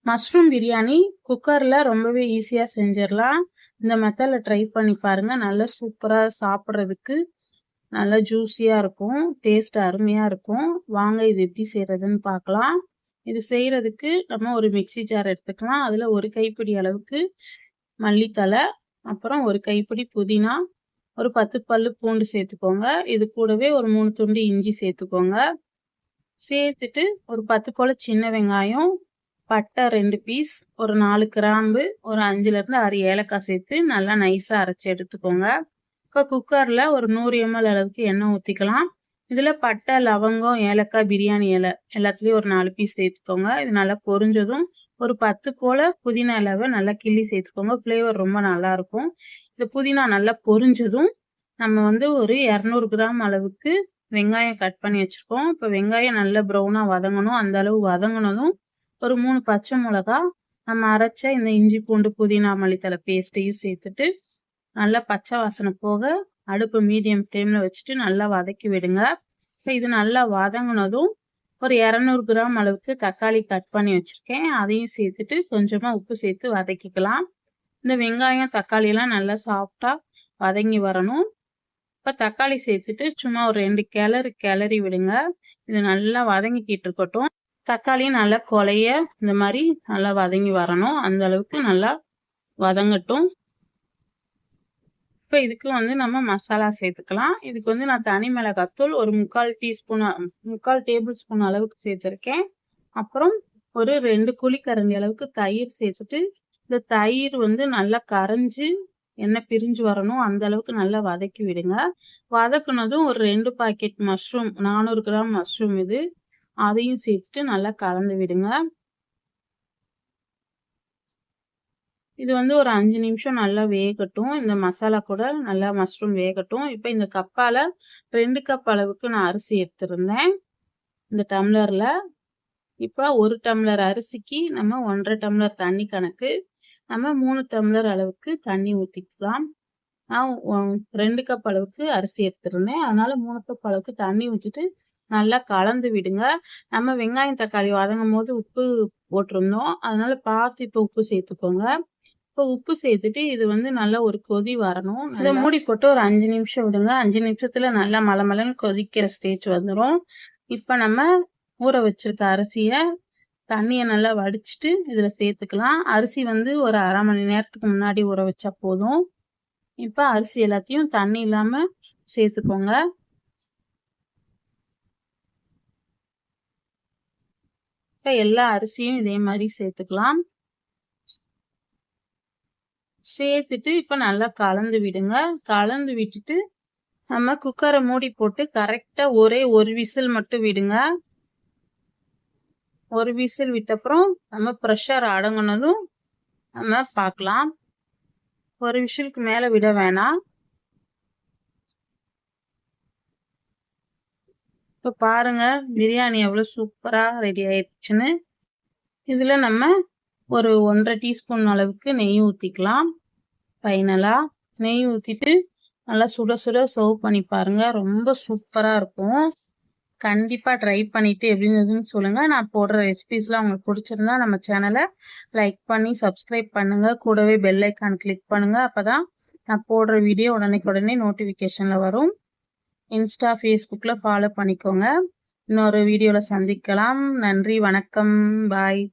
Mushroom biryani குக்கரில் ரொம்பவே ஈஸியாக செஞ்சிடலாம். இந்த மெத்தடில் ட்ரை பண்ணி பாருங்கள். நல்லா சூப்பராக சாப்பிட்றதுக்கு நல்லா ஜூஸியாக இருக்கும். டேஸ்ட் அருமையாக இருக்கும். வாங்க இது எப்படி செய்கிறதுன்னு பார்க்கலாம். இது செய்கிறதுக்கு நம்ம ஒரு மிக்ஸி ஜார் எடுத்துக்கலாம். அதில் ஒரு கைப்பிடி அளவுக்கு மல்லித்தழை, அப்புறம் ஒரு கைப்பிடி புதினா, ஒரு 10 பல்லு பூண்டு சேர்த்துக்கோங்க. இது கூடவே ஒரு 3 துண்டு இஞ்சி சேர்த்துக்கோங்க. சேர்த்துட்டு ஒரு 10 போல் சின்ன வெங்காயம், பட்டை 2 பீஸ், ஒரு 4 கிராம்பு, ஒரு 5லேருந்து 6 ஏலக்காய் சேர்த்து நல்லா நைஸாக அரைச்சி எடுத்துக்கோங்க. இப்போ குக்கரில் ஒரு 100 ml அளவுக்கு எண்ணெய் ஊற்றிக்கலாம். இதில் பட்டை, லவங்கம், ஏலக்காய், பிரியாணி இலை எல்லாத்துலேயும் ஒரு 4 பீஸ் சேர்த்துக்கோங்க. இது நல்லா பொரிஞ்சதும் ஒரு 10 போல் புதினா இலைவை நல்லா கிள்ளி சேர்த்துக்கோங்க. ஃப்ளேவர் ரொம்ப நல்லாயிருக்கும். இந்த புதினா நல்லா பொரிஞ்சதும் நம்ம ஒரு 200 கிராம் அளவுக்கு வெங்காயம் கட் பண்ணி வச்சுருக்கோம். இப்போ வெங்காயம் நல்லா ப்ரௌனாக வதங்கணும். அந்த அளவு வதங்கினதும் ஒரு 3 பச்சை மிளகா, நம்ம அரைச்ச இந்த இஞ்சி பூண்டு புதினா மல்லித்தழை பேஸ்ட்டையும் சேர்த்துட்டு நல்லா பச்சை வாசனை போக அடுப்பு மீடியம் ஃப்ளேமில் வச்சுட்டு நல்லா வதக்கி விடுங்க. இப்போ இது நல்லா வதங்கினதும் ஒரு 200 கிராம் அளவுக்கு தக்காளி கட் பண்ணி வச்சுருக்கேன். அதையும் சேர்த்துட்டு கொஞ்சமாக உப்பு சேர்த்து வதக்கிக்கலாம். இந்த வெங்காயம் தக்காளியெல்லாம் நல்லா சாஃப்டாக வதங்கி வரணும். இப்போ தக்காளி சேர்த்துட்டு சும்மா ஒரு 2 கிளறி விடுங்க. இது நல்லா வதங்கிக்கிட்டு இருக்கட்டும். தக்காளியும் நல்லா கொலைய இந்த மாதிரி நல்லா வதங்கி வரணும். அந்த அளவுக்கு நல்லா வதங்கட்டும். இப்போ இதுக்கு நம்ம மசாலா சேர்த்துக்கலாம். இதுக்கு நான் தனி மிளகாத்தூள் ஒரு 3/4 டேபிள் ஸ்பூன் அளவுக்கு சேர்த்துருக்கேன். அப்புறம் ஒரு 2 குழிக்கரண்டி அளவுக்கு தயிர் சேர்த்துட்டு இந்த தயிர் நல்லா கரைஞ்சி எண்ணெய் பிரிஞ்சு வரணும். அந்த அளவுக்கு நல்லா வதக்கி விடுங்க. வதக்குனதும் ஒரு 2 பாக்கெட் மஷ்ரூம், 400 கிராம் மஷ்ரூம் இது, அதையும் சேர்த்துட்டு நல்லா கலந்து விடுங்க. இது ஒரு 5 நிமிஷம் நல்லா வேகட்டும். இந்த மசாலா கூட நல்லா மஷ்ரூம் வேகட்டும். இப்போ இந்த கப்பால் 2 கப் அளவுக்கு நான் அரிசி எடுத்திருந்தேன் இந்த டம்ளரில். இப்போ 1 டம்ளர் அரிசிக்கு நம்ம 1.5 டம்ளர் தண்ணி கணக்கு. நம்ம 3 டம்ளர் அளவுக்கு தண்ணி ஊற்றிக்கலாம். நான் 2 கப் அளவுக்கு அரிசி எடுத்திருந்தேன். அதனால 3 கப் அளவுக்கு தண்ணி ஊற்றிட்டு நல்லா கலந்து விடுங்க. நம்ம வெங்காயம் தக்காளி வதங்கும் போது உப்பு போட்டிருந்தோம். அதனால பார்த்து இப்போ உப்பு சேர்த்துக்கோங்க. இப்போ உப்பு சேர்த்துட்டு இது நல்லா ஒரு கொதி வரணும். இதை மூடி போட்டு ஒரு 5 நிமிஷம் விடுங்க. 5 நிமிஷத்துல நல்லா மலமலன்னு கொதிக்கிற ஸ்டேஜ் வந்துடும். இப்போ நம்ம ஊற வச்சிருக்க அரிசியை தண்ணியை நல்லா வடிச்சிட்டு இதில் சேர்த்துக்கலாம். அரிசி ஒரு அரை மணி நேரத்துக்கு முன்னாடி ஊற வச்சா போதும். இப்போ அரிசி எல்லாத்தையும் தண்ணி இல்லாமல் சேர்த்துக்கோங்க. இப்போ எல்லா அரிசியும் இதே மாதிரி சேர்த்துக்கலாம். சேர்த்துட்டு இப்போ நல்லா கலந்து விடுங்க. கலந்து விட்டுட்டு நம்ம குக்கரை மூடி போட்டு கரெக்டாக ஒரே ஒரு விசில் மட்டும் விடுங்க. ஒரு விசில் விட்டப்புறம் நம்ம ப்ரெஷர் அடங்கினதும் நம்ம பார்க்கலாம். ஒரு விசிலுக்கு மேலே விட வேணாம். இப்போ பாருங்க பிரியாணி எவ்வளோ சூப்பராக ரெடி ஆயிடுச்சுன்னு. இதில் நம்ம ஒரு 1.5 டீஸ்பூன் அளவுக்கு நெய் ஊற்றிக்கலாம். ஃபைனலாக நெய் ஊற்றிட்டு நல்லா சுட சுட சர்வ் பண்ணி பாருங்கள். ரொம்ப சூப்பராக இருக்கும். கண்டிப்பாக ட்ரை பண்ணிவிட்டு எப்படி இருந்ததுன்னு சொல்லுங்கள். நான் போடுற ரெசிபீஸ்லாம் உங்களுக்கு பிடிச்சிருந்தா நம்ம சேனலை லைக் பண்ணி சப்ஸ்கிரைப் பண்ணுங்கள். கூடவே பெல் ஐக்கான் கிளிக் பண்ணுங்கள். அப்போ தான் நான் போடுற வீடியோ உடனே நோட்டிஃபிகேஷனில் வரும். இன்ஸ்டா, ஃபேஸ்புக்கில் ஃபாலோ பண்ணிக்கோங்க. இன்னொரு வீடியோவில் சந்திக்கலாம். நன்றி, வணக்கம், பாய்.